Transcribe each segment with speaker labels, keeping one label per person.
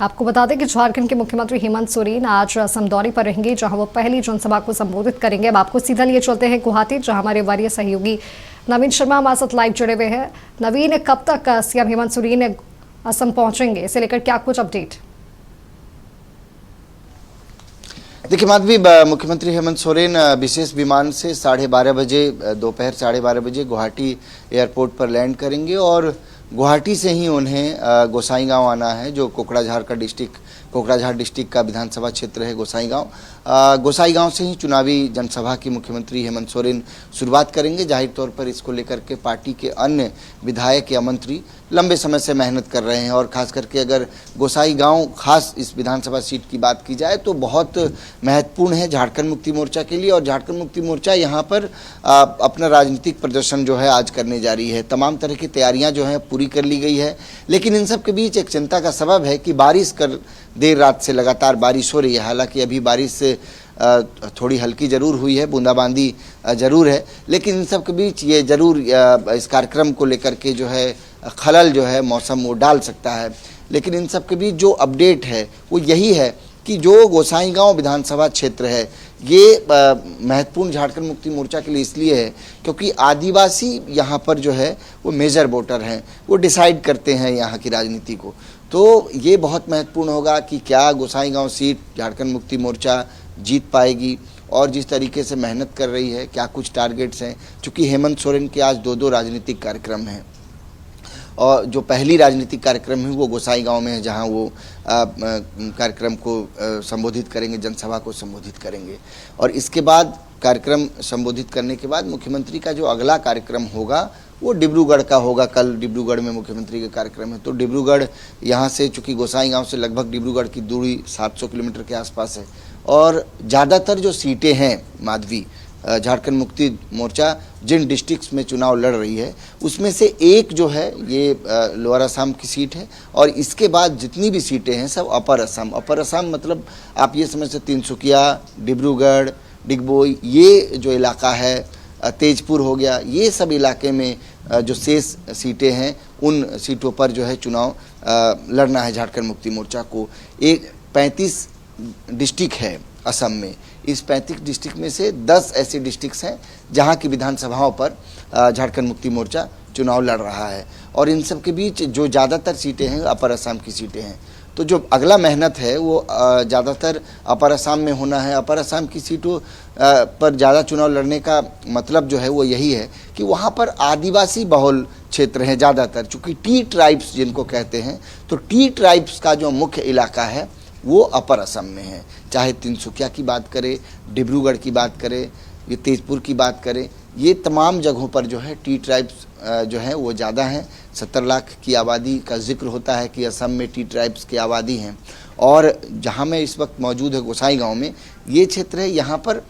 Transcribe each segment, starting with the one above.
Speaker 1: आपको बता दें कि झारखंड के मुख्यमंत्री हेमंत सोरेन आज असम दौरे पर रहेंगे, जहां वो पहली जनसभा को संबोधित करेंगे। अब आपको सीधा लिए चलते हैं गुवाहाटी, जहां हमारे वरीय सहयोगी नवीन शर्मा हमारे साथ लाइव जुड़े हुए हैं। नवीन, कब तक सीएम हेमंत सोरेन असम पहुंचेंगे, इसे लेकर क्या कुछ अपडेट?
Speaker 2: देखिए माधवी, मुख्यमंत्री हेमंत सोरेन विशेष विमान से 12:30 बजे, दोपहर 12:30 बजे गुवाहाटी एयरपोर्ट पर लैंड करेंगे और गुवाहाटी से ही उन्हें गोसाईगांव आना है, जो कोकराझार डिस्ट्रिक्ट का विधानसभा क्षेत्र है गोसाईगांव। गोसाईगांव से ही चुनावी जनसभा की मुख्यमंत्री हेमंत सोरेन शुरुआत करेंगे। जाहिर तौर पर इसको लेकर के पार्टी के अन्य विधायक या मंत्री लंबे समय से मेहनत कर रहे हैं और खास करके अगर गोसाईगांव खास इस विधानसभा सीट की बात की जाए तो बहुत महत्वपूर्ण है झारखंड मुक्ति मोर्चा के लिए। और झारखंड मुक्ति मोर्चा यहाँ पर अपना राजनीतिक प्रदर्शन जो है आज करने जा रही है। तमाम तरह की तैयारियां जो हैं पूरी कर ली गई है, लेकिन इन सब के बीच एक चिंता का सबब है कि बारिश देर रात से लगातार बारिश हो रही है। हालांकि अभी बारिश से थोड़ी हल्की जरूर हुई है, बूंदाबांदी जरूर है, लेकिन इन सब के बीच ये जरूर इस कार्यक्रम को लेकर के जो है खलल जो है मौसम वो डाल सकता है। लेकिन इन सब के बीच जो अपडेट है वो यही है कि जो गोसाईगांव विधानसभा क्षेत्र है ये महत्वपूर्ण झारखंड मुक्ति मोर्चा के लिए इसलिए है क्योंकि आदिवासी यहाँ पर जो है वो मेजर वोटर हैं, वो डिसाइड करते हैं यहाँ की राजनीति को। तो ये बहुत महत्वपूर्ण होगा कि क्या गोसाईगांव सीट झारखंड मुक्ति मोर्चा जीत पाएगी और जिस तरीके से मेहनत कर रही है, क्या कुछ टारगेट्स हैं। चूँकि हेमंत सोरेन के आज दो राजनीतिक कार्यक्रम हैं और जो पहली राजनीतिक कार्यक्रम है वो गोसाईगांव में है, जहां वो कार्यक्रम को संबोधित करेंगे, जनसभा को संबोधित करेंगे। और इसके बाद कार्यक्रम संबोधित करने के बाद मुख्यमंत्री का जो अगला कार्यक्रम होगा वो डिब्रूगढ़ का होगा। कल डिब्रूगढ़ में मुख्यमंत्री का कार्यक्रम है, तो डिब्रूगढ़ यहाँ से, चूँकि गोसाईगांव से लगभग डिब्रूगढ़ की दूरी 700 किलोमीटर के आसपास है और ज़्यादातर जो सीटें हैं माधवी, झारखंड मुक्ति मोर्चा जिन डिस्ट्रिक्ट्स में चुनाव लड़ रही है उसमें से एक जो है ये लोअर असम की सीट है और इसके बाद जितनी भी सीटें हैं सब अपर असम मतलब आप ये समझ सकते, तिनसुकिया, डिब्रूगढ़, डिगबोई, ये जो इलाका है, तेजपुर हो गया, ये सब इलाके में जो शेष सीटें हैं उन सीटों पर जो है चुनाव लड़ना है झारखंड मुक्ति मोर्चा को। एक 35 डिस्ट्रिक्ट है असम में, इस 35 डिस्ट्रिक्ट में से 10 ऐसे डिस्ट्रिक्ट्स हैं जहां की विधानसभाओं पर झारखंड मुक्ति मोर्चा चुनाव लड़ रहा है और इन सब के बीच जो ज़्यादातर सीटें हैं अपर असम की सीटें हैं। तो जो अगला मेहनत है वो ज़्यादातर अपर असम में होना है। अपर असम की सीटों पर ज़्यादा चुनाव लड़ने का मतलब जो है वो यही है कि वहाँ पर आदिवासी बहुल क्षेत्र हैं ज़्यादातर, चूँकि टी ट्राइब्स जिनको कहते हैं, तो टी ट्राइब्स का जो मुख्य इलाका है वो अपर असम में है। चाहे तिनसुकिया की बात करें, डिब्रूगढ़ की बात करें, ये तेजपुर की बात करें, ये तमाम जगहों पर जो है टी ट्राइब्स जो हैं वो ज़्यादा हैं। 70 लाख की आबादी का जिक्र होता है कि असम में टी ट्राइब्स की आबादी हैं। और जहाँ मैं इस वक्त मौजूद है गोसाईगांव में, ये क्षेत्र है, यहाँ पर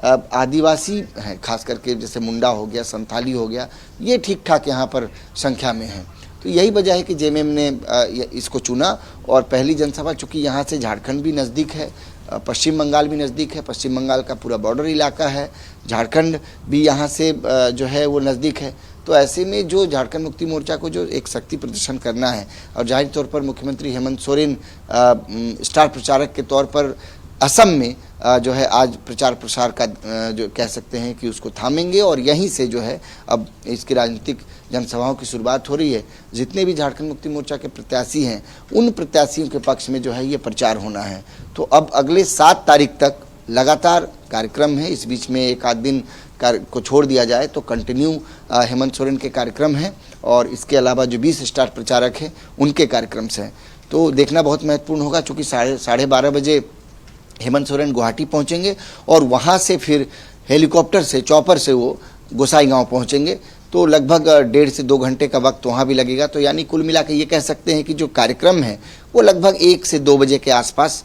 Speaker 2: आदिवासी हैं, खास करके जैसे मुंडा हो गया, संथाली हो गया, ये ठीक ठाक यहाँ पर संख्या में हैं। तो यही वजह है कि जेएमएम ने इसको चुना और पहली जनसभा, चूँकि यहाँ से झारखंड भी नज़दीक है, पश्चिम बंगाल भी नज़दीक है, पश्चिम बंगाल का पूरा बॉर्डर इलाका है, झारखंड भी यहाँ से जो है वो नज़दीक है। तो ऐसे में जो झारखंड मुक्ति मोर्चा को जो एक शक्ति प्रदर्शन करना है और जाहिर तौर पर मुख्यमंत्री हेमंत सोरेन स्टार प्रचारक के तौर पर असम में जो है आज प्रचार प्रसार का जो कह सकते हैं कि उसको थामेंगे और यहीं से जो है अब इसकी राजनीतिक जनसभाओं की शुरुआत हो रही है। जितने भी झारखंड मुक्ति मोर्चा के प्रत्याशी हैं उन प्रत्याशियों के पक्ष में जो है ये प्रचार होना है। तो अब अगले 7 तारीख तक लगातार कार्यक्रम है, इस बीच में एक आध दिन को छोड़ दिया जाए तो कंटिन्यू हेमंत सोरेन के कार्यक्रम हैं और इसके अलावा जो 20 स्टार प्रचारक हैं उनके कार्यक्रम से हैं। तो देखना बहुत महत्वपूर्ण होगा, चूँकि 12:30 बजे हेमंत सोरेन गुवाहाटी पहुंचेंगे और वहां से फिर हेलीकॉप्टर से, चॉपर से वो गोसाईगांव पहुंचेंगे, तो लगभग 1.5 से 2 घंटे का वक्त वहां भी लगेगा। तो यानी कुल मिला के ये कह सकते हैं कि जो कार्यक्रम है वो लगभग 1 से 2 बजे के आसपास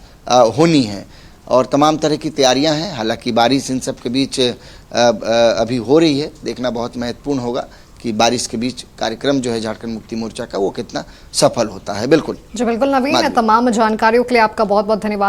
Speaker 2: होनी है और तमाम तरह की तैयारियां हैं। हालांकि बारिश इन सब के बीच अभी हो रही है, देखना बहुत महत्वपूर्ण होगा कि बारिश के बीच कार्यक्रम जो है झारखंड मुक्ति मोर्चा का वो कितना सफल होता है। बिल्कुल
Speaker 1: जी बिल्कुल नवीन, तमाम जानकारियों के लिए आपका बहुत बहुत धन्यवाद।